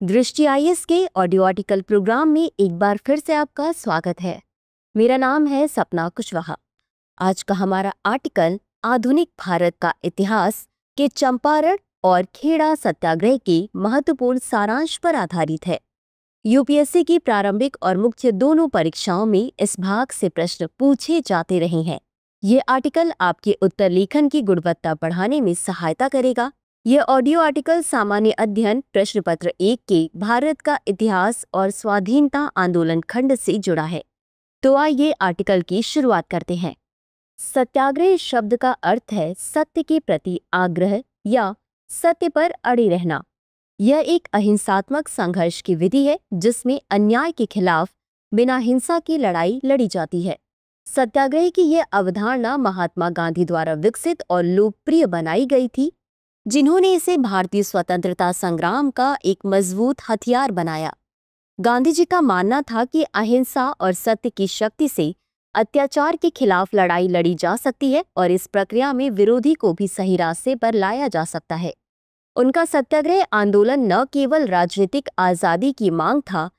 दृष्टि आईएएस के audio article programme में एक बार फिर से आपका स्वागत है। मेरा नाम है सपना कुशवाहा। आज का हमारा आर्टिकल आधुनिक भारत का इतिहास के चंपारण और खेड़ा सत्याग्रह के महत्वपूर्ण सारांश पर आधारित है। यूपीएससी की प्रारंभिक और मुख्य दोनों परीक्षाओं में इस भाग से प्रश्न पूछे जाते रहे हैं। ये आर्टिकल आपके उत्तर लेखन की गुणवत्ता बढ़ाने में सहायता करेगा। यह ऑडियो आर्टिकल सामान्य अध्ययन प्रश्न पत्र 1 के भारत का इतिहास और स्वाधीनता आंदोलन खंड से जुड़ा है। तो आइए आर्टिकल की शुरुआत करते हैं। सत्याग्रह शब्द का अर्थ है सत्य के प्रति आग्रह या सत्य पर अड़े रहना। यह एक अहिंसात्मक संघर्ष की विधि है जिसमें अन्याय के खिलाफ बिना हिंसा की लड़ाई लड़ी जाती है। सत्याग्रह की यह अवधारणा महात्मा गांधी द्वारा विकसित और लोकप्रिय बनाई गई थी, जिन्होंने इसे भारतीय स्वतंत्रता संग्राम का एक मजबूत हथियार बनाया। गांधी जी का मानना था कि अहिंसा और सत्य की शक्ति से अत्याचार के खिलाफ लड़ाई लड़ी जा सकती है और इस प्रक्रिया में विरोधी को भी सही रास्ते पर लाया जा सकता है। उनका सत्याग्रह आंदोलन न केवल राजनीतिक आजादी की मांग था,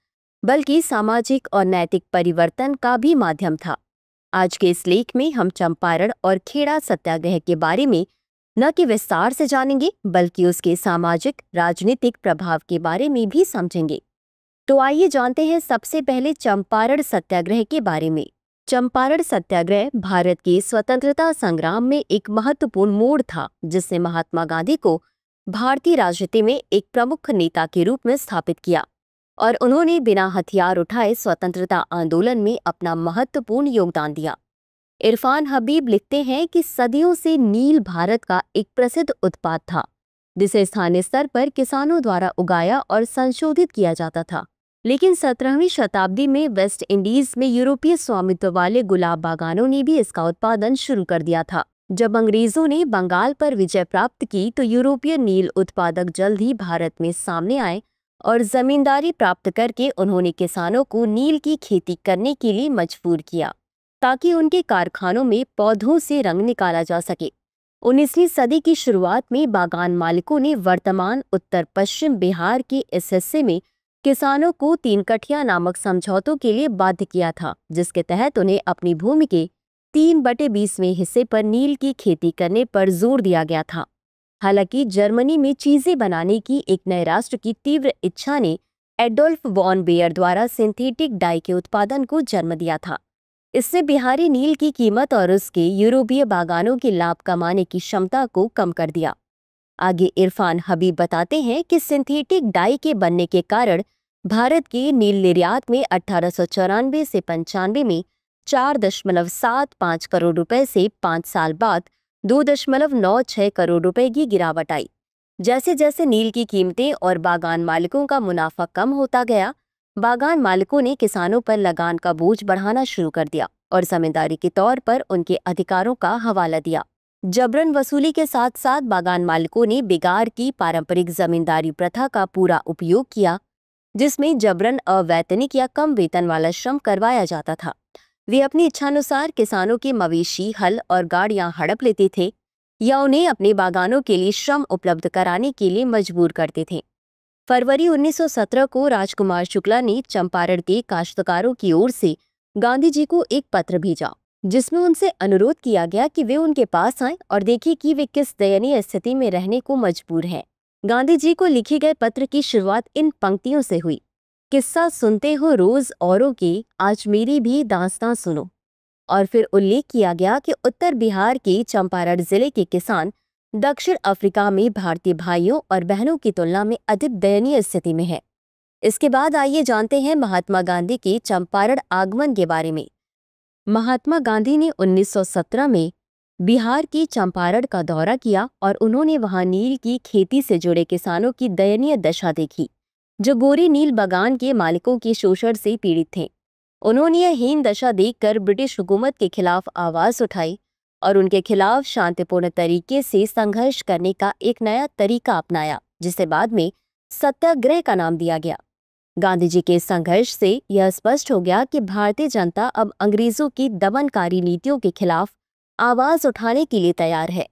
बल्कि सामाजिक और नैतिक परिवर्तन का भी माध्यम था। आज के इस लेख में हम चंपारण और खेड़ा सत्याग्रह के बारे में न कि विस्तार से जानेंगे, बल्कि उसके सामाजिक राजनीतिक प्रभाव के बारे में भी समझेंगे। तो आइए जानते हैं सबसे पहले चंपारण सत्याग्रह के बारे में। चंपारण सत्याग्रह भारत के स्वतंत्रता संग्राम में एक महत्वपूर्ण मोड़ था, जिसने महात्मा गांधी को भारतीय राजनीति में एक प्रमुख नेता के रूप में स्थापित किया और उन्होंने बिना हथियार उठाए स्वतंत्रता आंदोलन में अपना महत्वपूर्ण योगदान दिया। इरफान हबीब लिखते हैं कि सदियों से नील भारत का एक प्रसिद्ध उत्पाद था, जिसे स्थानीय स्तर पर किसानों द्वारा उगाया और संशोधित किया जाता था। लेकिन 17वीं शताब्दी में वेस्ट इंडीज में यूरोपीय स्वामित्व वाले गुलाब बागानों ने भी इसका उत्पादन शुरू कर दिया था। जब अंग्रेजों ने बंगाल पर विजय प्राप्त की तो यूरोपीय नील उत्पादक जल्द ही भारत में सामने आए और जमींदारी प्राप्त करके उन्होंने किसानों को नील की खेती करने के लिए मजबूर किया, ताकि उनके कारखानों में पौधों से रंग निकाला जा सके। 19वीं सदी की शुरुआत में बागान मालिकों ने वर्तमान उत्तर पश्चिम बिहार के इस हिस्से में किसानों को 3 कठिया नामक समझौतों के लिए बाध्य किया था, जिसके तहत उन्हें अपनी भूमि के 3/20वें हिस्से पर नील की खेती करने पर जोर दिया गया था। हालांकि जर्मनी में चीजें बनाने की एक नए राष्ट्र की तीव्र इच्छा ने एडोल्फ वॉन बेयर द्वारा सिंथेटिक डाई के उत्पादन को जन्म दिया था। इससे बिहारी नील की कीमत और उसके यूरोपीय बागानों के लाभ कमाने की क्षमता को कम कर दिया। आगे इरफान हबीब बताते हैं कि सिंथेटिक डाई के बनने के कारण भारत के नील निर्यात में 1894 से 95 में 4.75 करोड़ रुपए से 5 साल बाद 2.96 करोड़ रुपए की गिरावट आई। जैसे जैसे नील की कीमतें और बागान मालिकों का मुनाफा कम होता गया, बागान मालिकों ने किसानों पर लगान का बोझ बढ़ाना शुरू कर दिया और जमींदारी के तौर पर उनके अधिकारों का हवाला दिया। जबरन वसूली के साथ साथ बागान मालिकों ने बिगाड़ की पारंपरिक जमींदारी प्रथा का पूरा उपयोग किया, जिसमें जबरन अवैतनिक या कम वेतन वाला श्रम करवाया जाता था। वे अपनी इच्छानुसार किसानों के मवेशी, हल और गाड़ियां हड़प लेते थे या उन्हें अपने बागानों के लिए श्रम उपलब्ध कराने के लिए मजबूर करते थे। फरवरी 1917 को राजकुमार शुक्ला ने चंपारण के काश्तकारों की ओर से गांधी जी को एक पत्र भेजा, जिसमें उनसे अनुरोध किया गया कि वे उनके पास आएं और देखें कि वे किस दयनीय स्थिति में रहने को मजबूर हैं। गांधी जी को लिखे गए पत्र की शुरुआत इन पंक्तियों से हुई। किस्सा सुनते हो रोज औरों के, आज मेरी भी दास्तां सुनो। और फिर उल्लेख किया गया कि उत्तर बिहार के चंपारण जिले के किसान दक्षिण अफ्रीका में भारतीय भाइयों और बहनों की तुलना में अधिक दयनीय स्थिति में है। इसके बाद आइए जानते हैं महात्मा गांधी के चंपारण आगमन के बारे में। महात्मा गांधी ने 1917 में बिहार की चंपारण का दौरा किया और उन्होंने वहां नील की खेती से जुड़े किसानों की दयनीय दशा देखी, जो गोरी नील बागान के मालिकों के शोषण से पीड़ित थे। उन्होंने यह हीन दशा देखकर ब्रिटिश हुकूमत के खिलाफ आवाज उठाई और उनके खिलाफ शांतिपूर्ण तरीके से संघर्ष करने का एक नया तरीका अपनाया, जिसे बाद में सत्याग्रह का नाम दिया गया। गांधी जी के संघर्ष से यह स्पष्ट हो गया कि भारतीय जनता अब अंग्रेजों की दमनकारी नीतियों के खिलाफ आवाज उठाने के लिए तैयार है।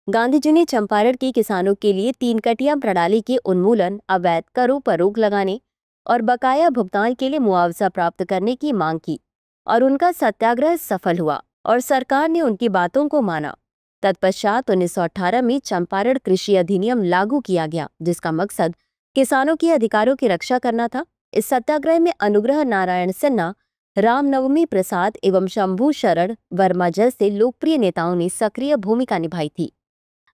गांधी जी ने चंपारण के किसानों के लिए 3 कटिया प्रणाली के उन्मूलन, अवैध करों पर रोक लगाने और बकाया भुगतान के लिए मुआवजा प्राप्त करने की मांग की और उनका सत्याग्रह सफल हुआ और सरकार ने उनकी बातों को माना। तत्पश्चात 1918 में चंपारण कृषि अधिनियम लागू किया गया, जिसका मकसद किसानों के अधिकारों की रक्षा करना था। इस सत्याग्रह में अनुग्रह नारायण सिन्हा, रामनवमी प्रसाद एवं शंभू शरण वर्मा जैसे लोकप्रिय नेताओं ने सक्रिय भूमिका निभाई थी।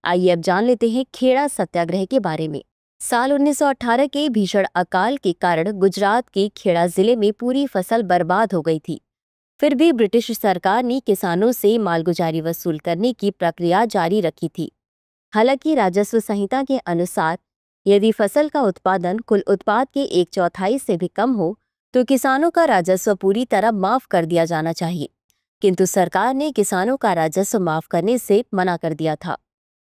आइए अब जान लेते हैं खेड़ा सत्याग्रह के बारे में। साल 1918 के भीषण अकाल के कारण गुजरात के खेड़ा जिले में पूरी फसल बर्बाद हो गई थी। फिर भी ब्रिटिश सरकार ने किसानों से मालगुजारी वसूल करने की प्रक्रिया जारी रखी थी। हालांकि राजस्व संहिता के अनुसार यदि फसल का उत्पादन कुल उत्पाद के 1/4 से भी कम हो तो किसानों का राजस्व पूरी तरह माफ कर दिया जाना चाहिए, किंतु सरकार ने किसानों का राजस्व माफ करने से मना कर दिया था।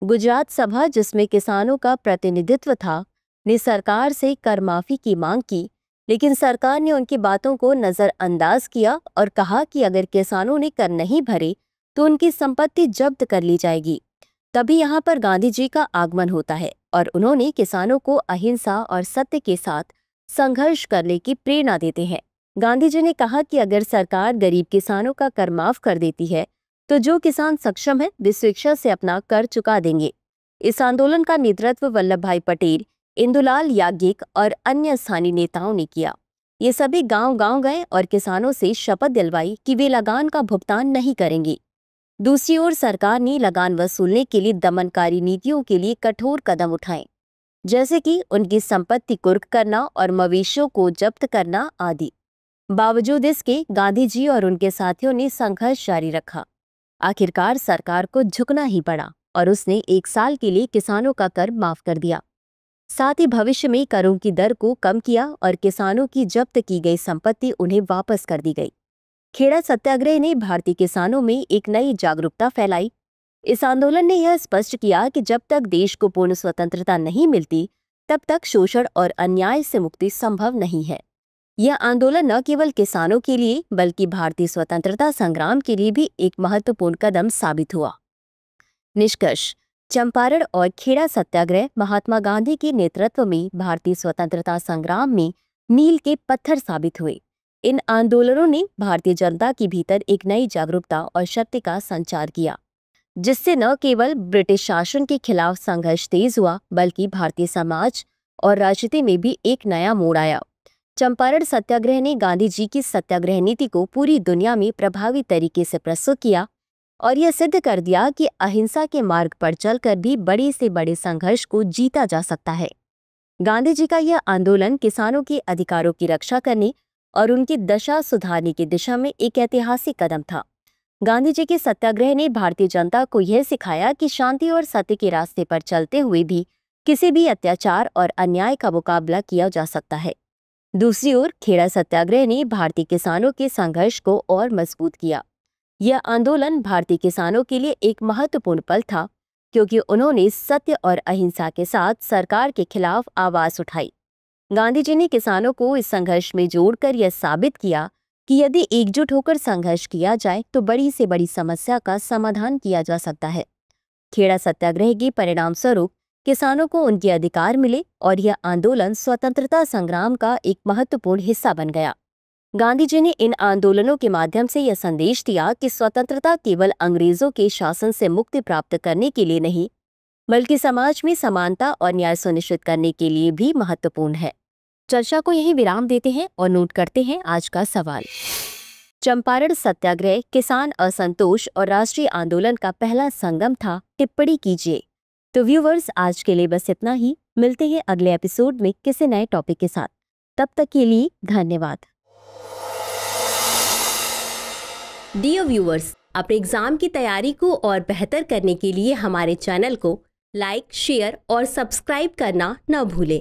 गुजरात सभा, जिसमें किसानों का प्रतिनिधित्व था, ने सरकार से कर माफी की मांग की, लेकिन सरकार ने उनकी बातों को नजरअंदाज किया और कहा कि अगर किसानों ने कर नहीं भरे तो उनकी संपत्ति जब्त कर ली जाएगी। तभी यहाँ पर गांधी जी का आगमन होता है और उन्होंने किसानों को अहिंसा और सत्य के साथ संघर्ष करने की प्रेरणा देते हैं। गांधी जी ने कहा कि अगर सरकार गरीब किसानों का कर माफ कर देती है तो जो किसान सक्षम है वे स्वेच्छा से अपना कर चुका देंगे। इस आंदोलन का नेतृत्व वल्लभ भाई पटेल, इंदुलाल याज्ञिक और अन्य स्थानीय नेताओं ने किया। ये सभी गांव-गांव गए और किसानों से शपथ दिलवाई कि वे लगान का भुगतान नहीं करेंगे। दूसरी ओर सरकार ने लगान वसूलने के लिए दमनकारी नीतियों के लिए कठोर कदम उठाए, जैसे कि उनकी संपत्ति कुर्क करना और मवेशियों को जब्त करना आदि। बावजूद इसके गांधी जी और उनके साथियों ने संघर्ष जारी रखा। आखिरकार सरकार को झुकना ही पड़ा और उसने 1 साल के लिए किसानों का कर माफ कर दिया। साथ ही भविष्य में करों की दर को कम किया और किसानों की जब्त की गई संपत्ति उन्हें वापस कर दी गई। खेड़ा सत्याग्रह ने भारतीय किसानों में एक नई जागरूकता फैलाई। इस आंदोलन ने यह स्पष्ट किया कि जब तक देश को पूर्ण स्वतंत्रता नहीं मिलती, तब तक शोषण और अन्याय से मुक्ति संभव नहीं है। यह आंदोलन न केवल किसानों के लिए बल्कि भारतीय स्वतंत्रता संग्राम के लिए भी एक महत्वपूर्ण कदम साबित हुआ। निष्कर्ष: चंपारण और खेड़ा सत्याग्रह महात्मा गांधी के नेतृत्व में भारतीय स्वतंत्रता संग्राम में मील के पत्थर साबित हुए। इन आंदोलनों ने भारतीय जनता के भीतर एक नई जागरूकता और शक्ति का संचार किया, जिससे न केवल ब्रिटिश शासन के खिलाफ संघर्ष तेज हुआ बल्कि भारतीय समाज और राजनीति में भी एक नया मोड़ आया। चंपारण सत्याग्रह ने गांधी जी की सत्याग्रह नीति को पूरी दुनिया में प्रभावी तरीके से प्रस्तुत किया और यह सिद्ध कर दिया कि अहिंसा के मार्ग पर चलकर भी बड़े से बड़े संघर्ष को जीता जा सकता है। गांधी जी का यह आंदोलन किसानों के अधिकारों की रक्षा करने और उनकी दशा सुधारने की दिशा में एक ऐतिहासिक कदम था। गांधी जी के सत्याग्रह ने भारतीय जनता को यह सिखाया कि शांति और सत्य के रास्ते पर चलते हुए भी किसी भी अत्याचार और अन्याय का मुकाबला किया जा सकता है। दूसरी ओर खेड़ा सत्याग्रह ने भारतीय किसानों के संघर्ष को और मजबूत किया। यह आंदोलन भारतीय किसानों के लिए एक महत्वपूर्ण पल था, क्योंकि उन्होंने सत्य और अहिंसा के साथ सरकार के खिलाफ आवाज उठाई। गांधी जी ने किसानों को इस संघर्ष में जोड़कर यह साबित किया कि यदि एकजुट होकर संघर्ष किया जाए तो बड़ी से बड़ी समस्या का समाधान किया जा सकता है। खेड़ा सत्याग्रह के परिणाम स्वरूप किसानों को उनके अधिकार मिले और यह आंदोलन स्वतंत्रता संग्राम का एक महत्वपूर्ण हिस्सा बन गया। गांधी जी ने इन आंदोलनों के माध्यम से यह संदेश दिया कि स्वतंत्रता केवल अंग्रेजों के शासन से मुक्ति प्राप्त करने के लिए नहीं, बल्कि समाज में समानता और न्याय सुनिश्चित करने के लिए भी महत्वपूर्ण है। चर्चा को यहीं विराम देते हैं और नोट करते हैं आज का सवाल। चंपारण सत्याग्रह किसान असंतोष और राष्ट्रीय आंदोलन का पहला संगम था। टिप्पणी कीजिए। तो व्यूवर्स, आज के लिए बस इतना ही। मिलते हैं अगले एपिसोड में किसी नए टॉपिक के साथ। तब तक के लिए धन्यवाद। डियर व्यूअर्स, अपने एग्जाम की तैयारी को और बेहतर करने के लिए हमारे चैनल को लाइक, शेयर और सब्सक्राइब करना न भूलें।